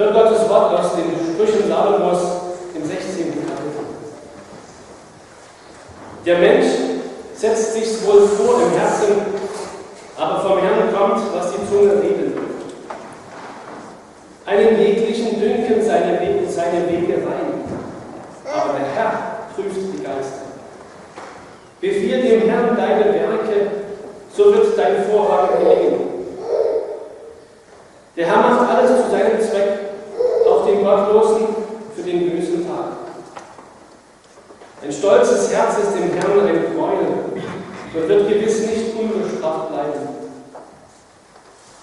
Hört Gottes Wort aus den Sprüchen Salomos im 16. Kapitel. Der Mensch setzt sich's wohl vor im Herzen, aber vom Herrn kommt, was die Zunge reden will. Einen jeglichen dünken seine Wege rein, aber der Herr prüft die Geister. Befiehl dem Herrn deine Werke, so wird dein Vorhaben gelingen. Der Herr macht alles zu seinem Zweck, auch den Gottlosen für den bösen Tag. Ein stolzes Herz ist dem Herrn ein Gräuel und wird gewiss nicht unbestraft bleiben.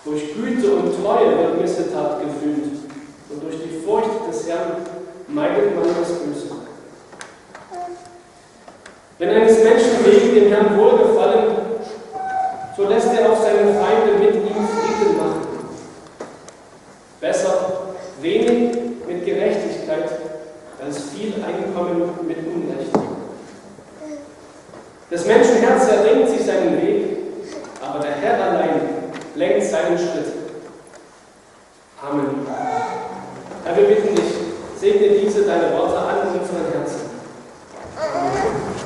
Durch Güte und Treue wird Missetat gefühlt und durch die Furcht des Herrn meidet man das Böse. Wenn eines Menschen Wege dem Herrn wohlgefallen, so lässt er auch seine Feinde mit ihm Frieden machen. Besser wenig mit Gerechtigkeit als viel Einkommen mit Unrecht. Das Menschenherz erringt sich seinen Weg, aber der Herr allein lenkt seinen Schritt. Amen. Herr, wir bitten dich, segne diese deine Worte an unseren Herzen. Amen.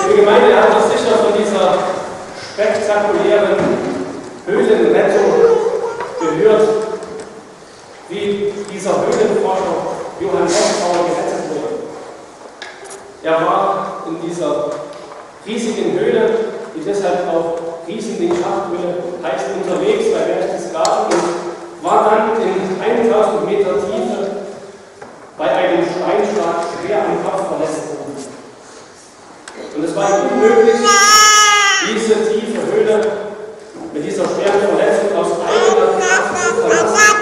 Die Gemeinde hat uns sicher von dieser spektakulären Höhlenrettung gehört, wie dieser Höhlenforscher Johann Westphal gerettet wurde. Er war in dieser riesigen Höhle, die deshalb auch Riesending-Schachthöhle heißt, unterwegs bei Berchtesgaden und war dann in 1000 Meter Tiefe bei einem Steinschlag schwer am Kopf verletzt worden. Und es war ihm unmöglich, diese tiefe Höhle mit dieser schweren Verletzung aus eigener Kraft zu verlassen.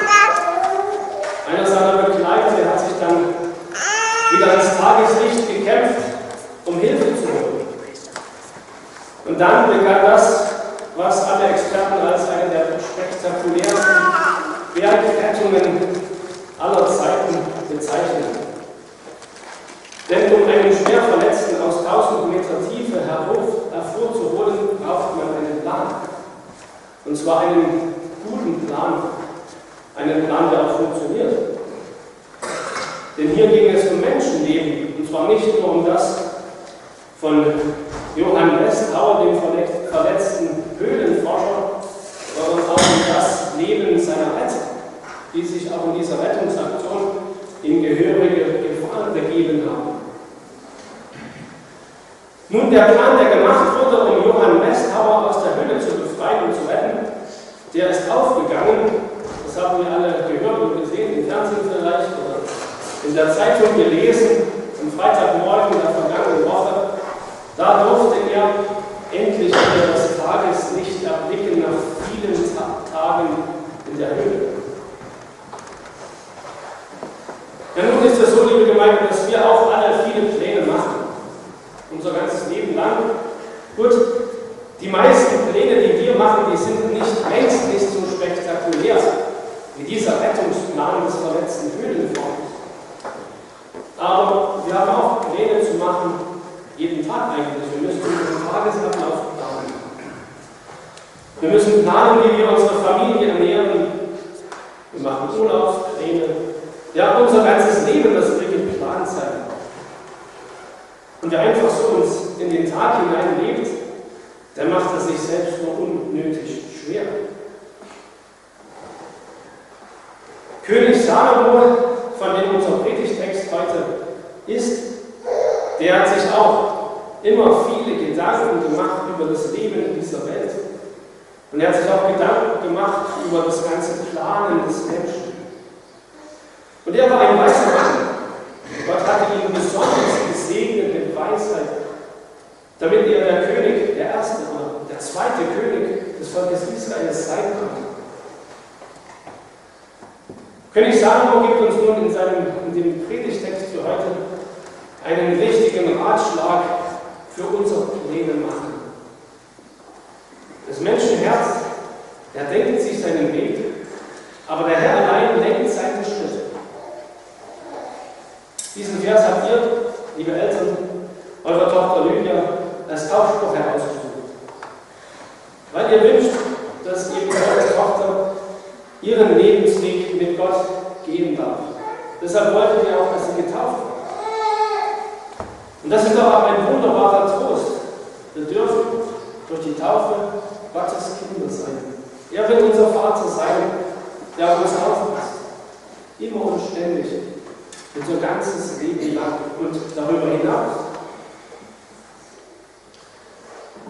Einer seiner Begleiter, der hat sich dann wieder ans Tageslicht gekämpft, um Hilfe zu holen. Und dann begann das, was alle Experten als eine der spektakulärsten Bergrettungen aller Zeiten bezeichnen. Denn um einen schwer Verletzten aus 1000 Meter Tiefe hervorzuholen, braucht man einen Plan. Und zwar einen guten Plan. Einen Plan, der auch funktioniert. Denn hier ging es um Menschenleben. Und zwar nicht nur um das von Johann Westphal, dem verletzten Höhlenforscher, sondern auch um das Leben seiner Retter, die sich auch in dieser Rettungsaktion in gehörige Gefahr begeben haben. Nun, der Plan, der gemacht wurde, um Johann Westphal aus der Höhle zu befreien und zu retten, der ist aufgegangen. Das haben wir alle gehört und gesehen, im Fernsehen vielleicht oder in der Zeitung gelesen, am Freitagmorgen der vergangenen Woche. Da durfte er endlich wieder das Tageslicht erblicken nach vielen Tagen in der Höhle. Ja, nun ist es so, liebe Gemeinde, dass wir auch alle viele Pläne machen. Unser ganzes Leben lang. Gut, die meisten Pläne, die wir machen, die sind längst nicht so spektakulär wie dieser Rettungsplan des verletzten Höhlenforschers. Aber wir haben auch Pläne zu machen, jeden Tag eigentlich. Wir müssen unseren Tagesablauf planen. Wir müssen planen, wie wir unsere Familie ernähren. Wir machen Urlaubspläne. Ja, unser ganzes Leben, das will geplant sein. Und wer einfach so uns in den Tag hinein lebt, der macht es sich selbst nur unnötig schwer. König Salomo, von dem unser Predigtext heute ist, der hat sich auch immer viele Gedanken gemacht über das Leben in dieser Welt. Und er hat sich auch Gedanken gemacht über das ganze Planen des Menschen. Und er war ein weiser Mann. Gott hatte ihn besonders gesegnet mit Weisheit, damit er der König, der erste oder der zweite König des Volkes Israels sein konnte. König Salomo gibt uns nun in dem Predigtext für heute einen richtigen Ratschlag für unser Pläne machen. Das Menschenherz, der denkt sich seinen Weg, aber der Herr allein lenkt seinen Schritt. Diesen Vers habt ihr, liebe Eltern, eurer Tochter Lydia, als Taufspruch herausgesucht. Weil ihr Deshalb wollten wir auch, dass sie getauft wird. Und das ist aber ein wunderbarer Trost. Wir dürfen durch die Taufe Gottes Kinder sein. Er wird unser Vater sein, der auf uns aufpasst. Immer und ständig. Unser ganzes Leben lang und darüber hinaus.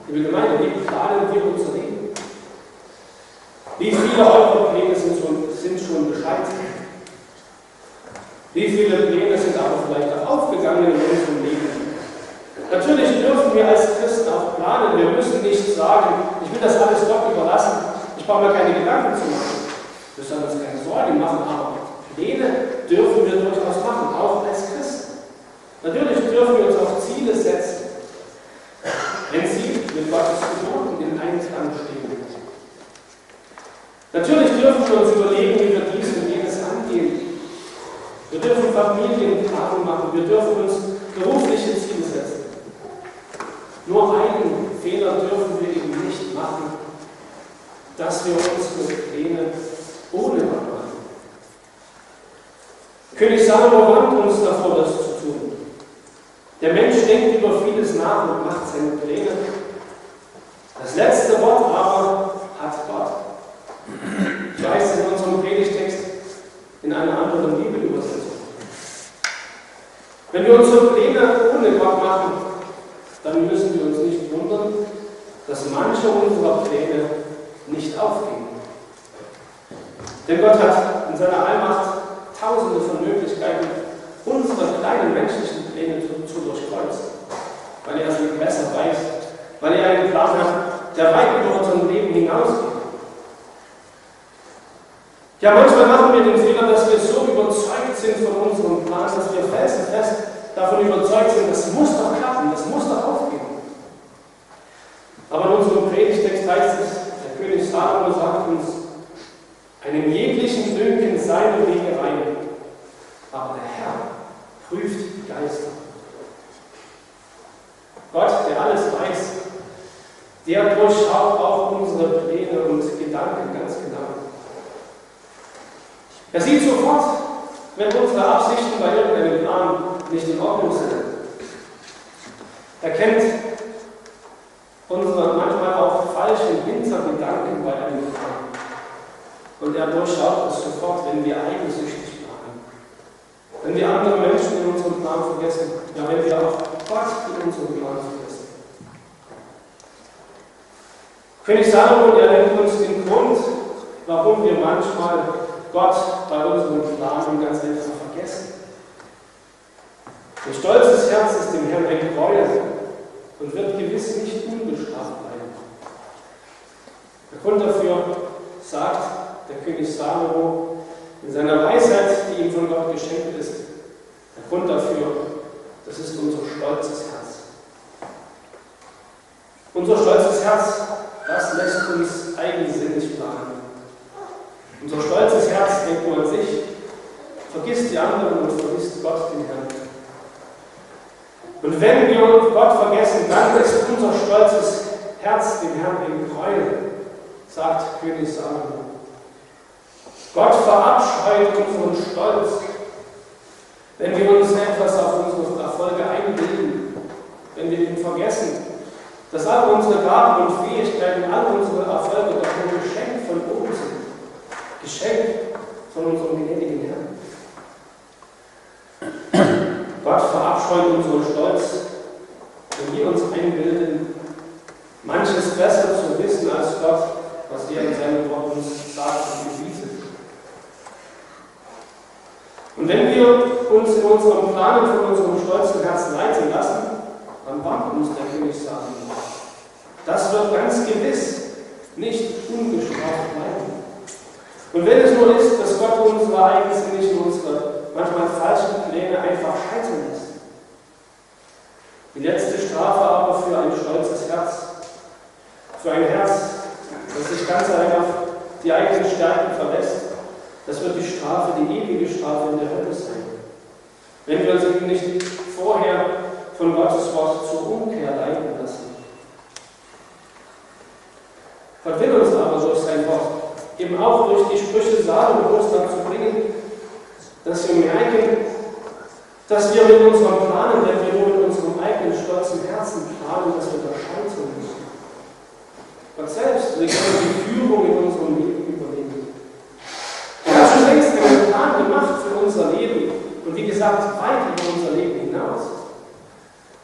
Liebe Gemeinde, wie planen wir unser Leben? Wie viele eurer Pläne sind schon gescheitert? Wie viele Pläne sind aber vielleicht auch aufgegangen in unserem Leben? Natürlich dürfen wir als Christen auch planen. Wir müssen nicht sagen, ich will das alles Gott überlassen, ich brauche mir keine Gedanken zu machen. Wir sollen uns keine Sorgen machen, aber Pläne dürfen wir durchaus machen, auch als Christen. Natürlich dürfen wir uns auch Ziele setzen, wenn sie mit Gottes Geboten in Einklang stehen. Natürlich dürfen wir uns überlegen, wie wir dies und jenes angehen. Wir dürfen Familienplanung machen, wir dürfen uns berufliche Ziele setzen. Nur einen Fehler dürfen wir eben nicht machen, dass wir unsere Pläne ohne Gott machen. König Salomo warnt uns davor, das zu tun. Der Mensch denkt über vieles nach und macht seine Pläne. Das letzte Wort aber hat Gott. Ich weiß in unserem Predigtext in einer anderen Bibelübersetzung. Wenn wir unsere Pläne ohne Gott machen, dann müssen wir uns nicht wundern, dass manche unserer Pläne nicht aufgehen. Denn Gott hat in seiner Allmacht tausende von Möglichkeiten, unsere kleinen menschlichen Pläne zu durchkreuzen, weil er sie besser weiß, weil er einen Plan hat, der weit über unser Leben hinausgeht. Ja, manchmal machen wir den Fehler, dass wir so überzeugt sind von unserem Plan, dass wir felsenfest davon überzeugt sind, das muss doch klappen, das muss doch aufgehen. Aber in unserem Predigtext heißt es, der König Salomo sagt uns, einem jeglichen dünken seine Wege rein, aber der Herr prüft die Geister. Gott, der alles weiß, der durchschaut auch unsere Pläne und Gedanken ganz genau. Er sieht sofort, wenn unsere Absichten bei irgendeinem Plan nicht in Ordnung sind. Er kennt unsere manchmal auch falschen Hintergedanken bei einem Plan. Und er durchschaut es sofort, wenn wir eigensüchtig planen. Wenn wir andere Menschen in unserem Plan vergessen, ja, wenn wir auch Gott in unserem Plan vergessen. König Salomo, er nennt uns den Grund, warum wir manchmal Gott bei unserem Plan ganz einfach vergessen. Ein stolzes Herz ist dem Herrn ein Gräuel und wird gewiss nicht unbestraft bleiben. Der Grund dafür sagt der König Salomo in seiner Weisheit, die ihm von Gott geschenkt ist. Der Grund dafür, das ist unser stolzes Herz. Unser stolzes Herz, das lässt uns eigensinnig planen. Unser stolzes Herz denkt nur an sich, vergisst die anderen und vergisst Gott, den Herrn. Und wenn wir Gott vergessen, dann ist unser stolzes Herz dem Herrn ein Gräuel, sagt König Salomo. Gott verabscheut unseren Stolz, wenn wir uns etwas auf unsere Erfolge einbilden, wenn wir ihn vergessen, dass all unsere Gaben und Fähigkeiten, all unsere Erfolge doch ein Geschenk von oben sind. Geschenk von unserem gnädigen Herrn. Gott verabscheut unseren Stolz, wenn wir uns einbilden, manches besser zu wissen als Gott, was er in seinem Wort uns sagt und bewiesen. Und wenn wir uns in unserem Plan und von unserem stolzen Herzen leiten lassen, dann warnt uns der König Salomo. Das wird ganz gewiss nicht ungestraft bleiben. Und wenn es nur ist, dass Gott unsere eigensinnigen, unsere manchmal falschen Pläne einfach scheitern lässt. Die letzte Strafe aber für ein stolzes Herz, für ein Herz, das sich ganz allein auf die eigenen Stärken verlässt, das wird die Strafe, die ewige Strafe in der Hölle sein. Wenn wir uns eben nicht vorher von Gottes Wort zur Umkehr leiten lassen. Gott will uns aber durch sein Wort, eben auch durch die Sprüche Salomos dazu bringen, dass wir merken, dass wir mit unserem Planen, wenn wir nur mit unserem eigenen stolzen Herzen planen, dass wir da scheitern müssen. Gott selbst will die Führung in unserem Leben übernehmen. Er hat schon längst einen Plan gemacht für unser Leben und wie gesagt, weit über unser Leben hinaus.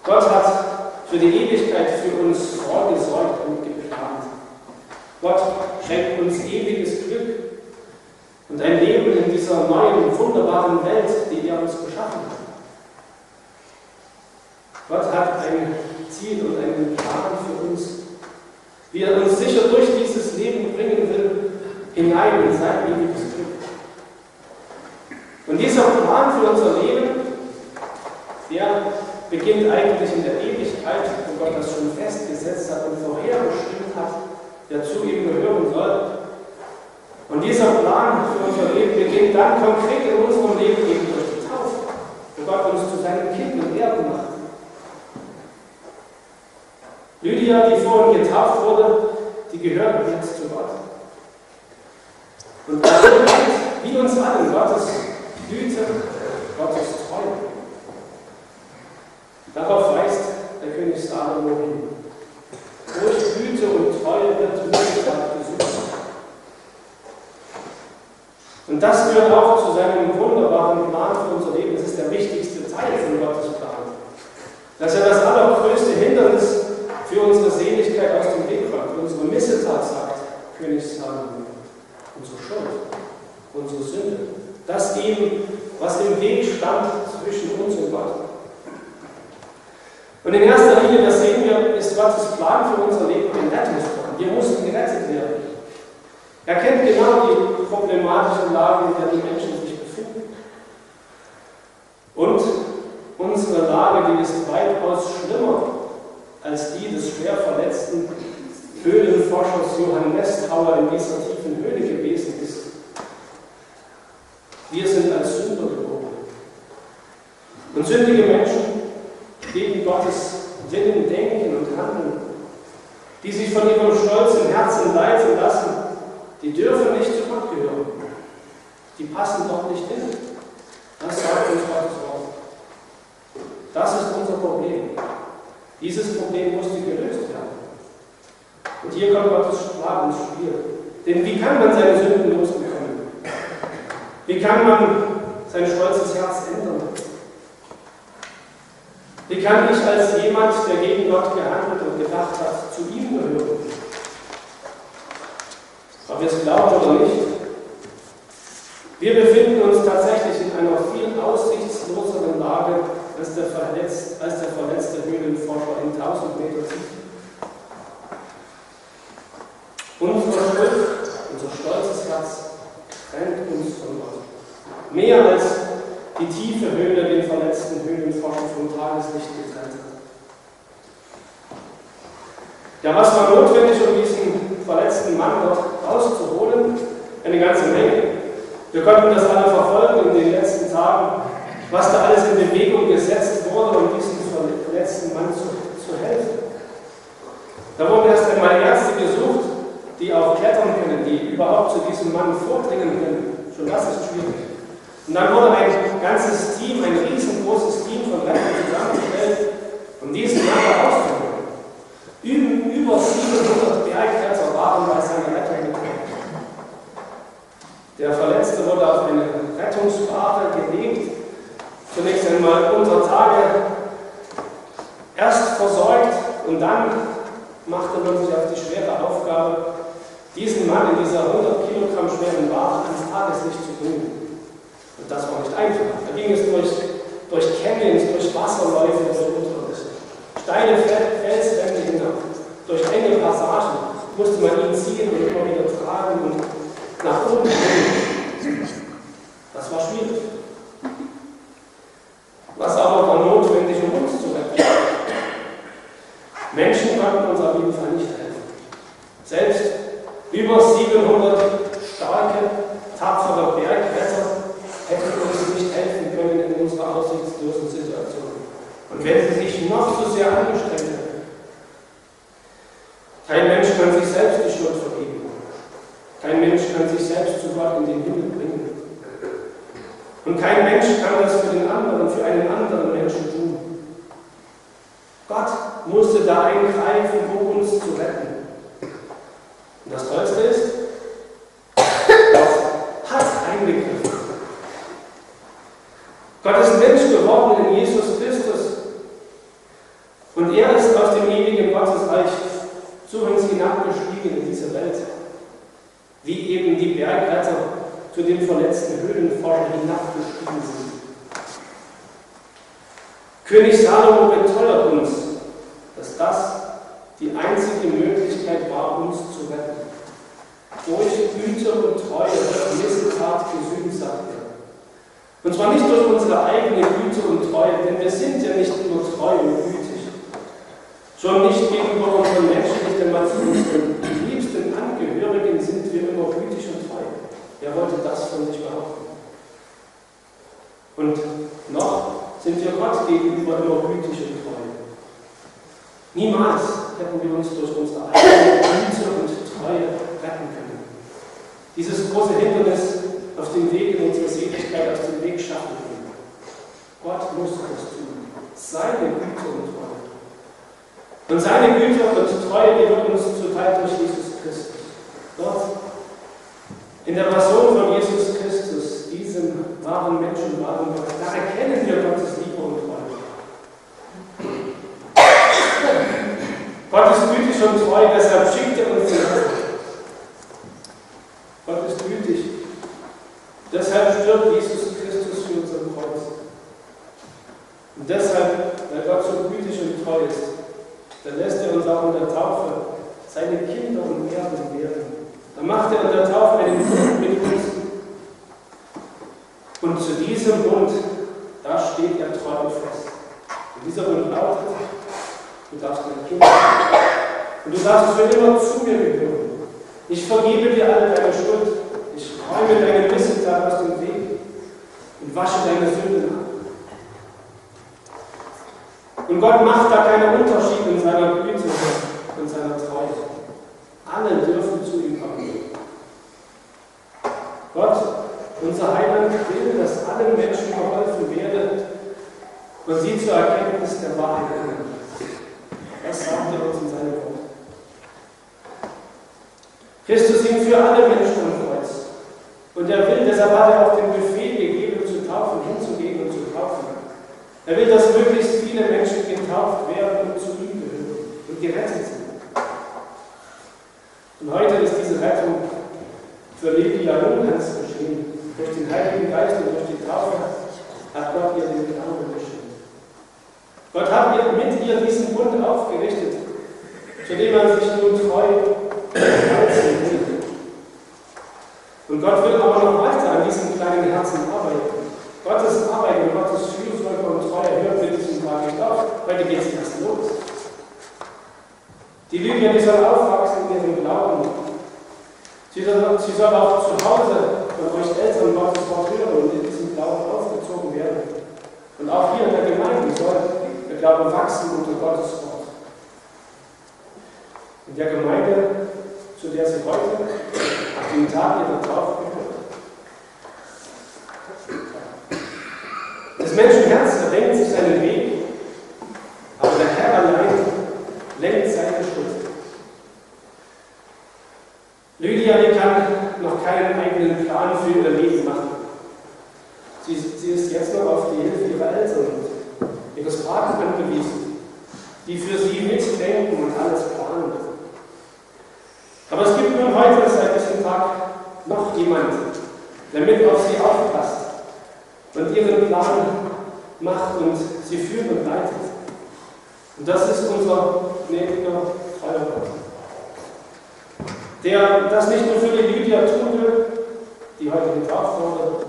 Gott hat für die Ewigkeit für uns vorgesorgt und geplant. Gott schenkt uns ewiges Glück und ein Leben in dieser neuen, wunderbaren Welt, die er uns geschaffen hat. Gott hat ein Ziel und einen Plan für uns, wie er uns sicher durch dieses Leben bringen will, hinein in sein ewiges Glück. Und dieser Plan für unser Leben, der beginnt eigentlich in der Ewigkeit, wo Gott das schon festgesetzt hat und vorherbestimmt hat, der zu ihm gehören soll. Und dieser Plan für unser Leben beginnt dann konkret in unserem Leben eben durch die Taufe, wo Gott uns zu seinen Kindern Erben macht. Lydia, die vorhin getauft wurde, die gehört jetzt zu Gott. Und das ist, wie uns allen, Gottes Güte, Gottes Treue. Darauf weist der König Salomo hin. Durch Güte und Treue wird Lydia gesucht. Und das gehört auch zu seinem wunderbaren Plan für unser Leben. Das ist der wichtigste Teil von Gottes Plan. Dass er das allergrößte Hindernis für unsere Seligkeit aus dem Weg räumt, für unsere Missetat, sagt König Salomo. Unsere Schuld, unsere Sünde. Das eben, was im Weg stand zwischen uns und Gott. Und in erster Linie, das sehen wir, ist Gottes Plan für unser Leben ein Rettungsplan. Wir mussten gerettet werden. Er kennt genau die problematische Lage, in der die Menschen sich befinden. Und unsere Lage, die ist weitaus schlimmer als die des schwer verletzten Höhlenforschers Johann Nesthauer in dieser tiefen Höhle gewesen ist. Wir sind als Sünder geboren. Und sündige Menschen, die gegen Gottes Willen denken und handeln, die sich von ihrem stolzen Herzen leiten lassen, die dürfen nicht zu Gott gehören. Die passen dort nicht hin. Das sagt uns Gottes Wort. Das ist unser Problem. Dieses Problem musste gelöst werden. Und hier kommt Gottes Plan ins Spiel. Denn wie kann man seine Sünden losbekommen? Wie kann man sein stolzes Herz ändern? Wie kann ich als jemand, der gegen Gott gehandelt und gedacht hat, zu ihm gehören? Ob ihr es glaubt oder nicht, wir befinden uns tatsächlich in einer viel aussichtsloseren Lage als der verletzte Höhlenforscher in 1000 Meter Tiefe. Unsere Schuld, unser stolzes Herz trennt uns von Gott. Mehr als die tiefe Höhle den verletzten Höhlenforscher vom Tageslicht getrennt hat. Ja, was war notwendig, um diesen verletzten Mann dort rauszuholen? Eine ganze Menge. Wir konnten das alle verfolgen in den letzten Tagen, was da alles in Bewegung gesetzt wurde, um diesem verletzten Mann zu helfen. Da wurden erst einmal Ärzte gesucht, die auch klettern können, die überhaupt zu diesem Mann vordringen können. Schon das ist schwierig. Und dann wurde ein ganzes Team, ein riesengroßes Team von Rettern zusammengestellt, um diesen Mann herauszuholen. Über 700 Bergkletterer waren bei seiner Rettung gekommen. Der Verletzte wurde auf eine Rettungsware gelegt, zunächst einmal unter Tage erst versorgt und dann machte man sich auf die schwere Aufgabe, diesen Mann in dieser 100 Kilogramm schweren Ware ans Tageslicht zu bringen. Und das war nicht einfach. Da ging es durch Canyons, durch Wasserläufe, durch steile Felswände hinauf, durch enge Passagen musste man ihn ziehen und immer wieder tragen und nach oben bringen. Das war schwierig. Was aber war notwendig, um uns zu retten? Menschen konnten uns auf jeden Fall nicht helfen. Selbst über 700 starke, tapfere Bergretter hätten uns nicht helfen können in unserer aussichtslosen Situation. Und wenn sie sich noch so sehr angestrengt hätten, kein Mensch kann sich selbst die Schuld vergeben. Kein Mensch kann sich selbst zu Gott in den Himmel bringen. Und kein Mensch kann das für einen anderen Menschen tun. Gott musste da eingreifen, um uns zu retten. Und das Tollste ist, Gott hat eingegriffen. Gott ist Mensch geworden in Jesus Christus. Und er ist aus dem ewigen Gottesreich zu uns hinabgestiegen in diese Welt. Wie eben die Bergretter zu den verletzten Höhlenforschern hinabgestiegen sind. König Salomo beteuert uns, dass das die einzige Möglichkeit war, uns zu retten. Durch Güte und Treue wird Missetat gesühnt, sagt er. Und zwar nicht durch unsere eigene Güte und Treue, denn wir sind ja nicht nur treu und gütig. Schon nicht gegenüber unseren menschlichen, aber zu unseren liebsten Angehörigen sind wir immer gütig und treu. Wer wollte das von sich behaupten? Und noch sind wir Gott gegenüber immer gütig und treu. Niemals hätten wir uns durch unsere eigene Güte und Treue retten können. Dieses große Hindernis auf dem Weg in unsere Seligkeit aus dem Weg schaffen können. Gott muss das tun. Seine Güte und Treue. Und seine Güte und Treue, die wird uns zuteil durch Jesus Christus. Dort, in der Person von Jesus Christus, diesem wahren Menschen, wahren Gott, da erkennen wir Gottes Liebe und Treue. Gott ist gütig und treu, deshalb schickt er uns den Herrn. Gott ist gütig. Deshalb stirbt Jesus Christus für uns am Kreuz. Und deshalb, weil Gott so gütig und treu ist, dann lässt er uns auch in der Taufe seine Kinder und Erben werden. Dann macht er in der Taufe einen Bund mit uns. Und zu diesem Bund, da steht er treu und fest. Und dieser Bund lautet, du darfst mein Kind sein. Und du darfst für immer zu mir gehören. Ich vergebe dir alle deine Schuld. Ich räume deine Missetat aus dem Weg und wasche deine Sünden ab. Und Gott macht da keinen Unterschied in seiner Güte und seiner Treue. Alle dürfen zu ihm kommen. Gott, unser Heiland, will, dass allen Menschen geholfen werde und sie zur Erkenntnis der Wahrheit kommen. Das sagt er uns in seinem Wort. Christus hing für alle Menschen am Kreuz. Und er will, deshalb hat er auch den Befehl gegeben, zu taufen, hinzugehen und zu taufen. Er will, dass möglichst viele Menschen getauft werden und zu ihm gehören und gerettet sind. Und heute ist diese Rettung für Lydia Lunghans geschehen. Durch den Heiligen Geist und durch die Taufe hat Gott ihr den Glauben geschenkt. Gott hat mit ihr diesen Bund aufgerichtet, zu dem man sich nun treu halten will. Und Gott will aber noch weiter an diesem kleinen Herzen arbeiten. Gottes Arbeit und Gottes Fürsorge und Treue hört mit diesem Tag nicht auf. Heute geht es erst los. Die Lydia, die soll aufwachsen in ihrem Glauben. Sie soll auch zu Hause von euch Eltern Gottes Wort hören und in diesem Glauben aufgezogen werden. Und auch hier in der Gemeinde soll der Glaube wachsen unter Gottes Wort. In der Gemeinde, zu der sie heute, auf dem Tag ihrer Taufe gehört. Das Menschenherz erdenkt sich seinen Weg, aber der Herr allein lenkt seine Schritte. Lydia, die kann noch keinen eigenen Plan für ihr Leben machen. Sie ist jetzt noch auf die Hilfe ihrer Eltern und ihres Vaters angewiesen, die für sie mitdenken und alles planen. Aber es gibt nun heute seit diesem Tag noch jemanden, der mit auf sie aufpasst und ihren Plan macht und sie führt und leitet. Und das ist unser gnädiger, treuer Gott, der das nicht nur für die Lydia tun will, die heute getauft wurde,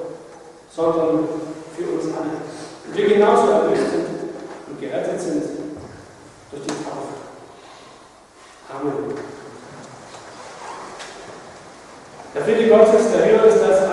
sondern für uns alle. Und wir genauso erlöst sind und gerettet sind durch die Taufe. Amen. Der Friede Gottes, der höher ist als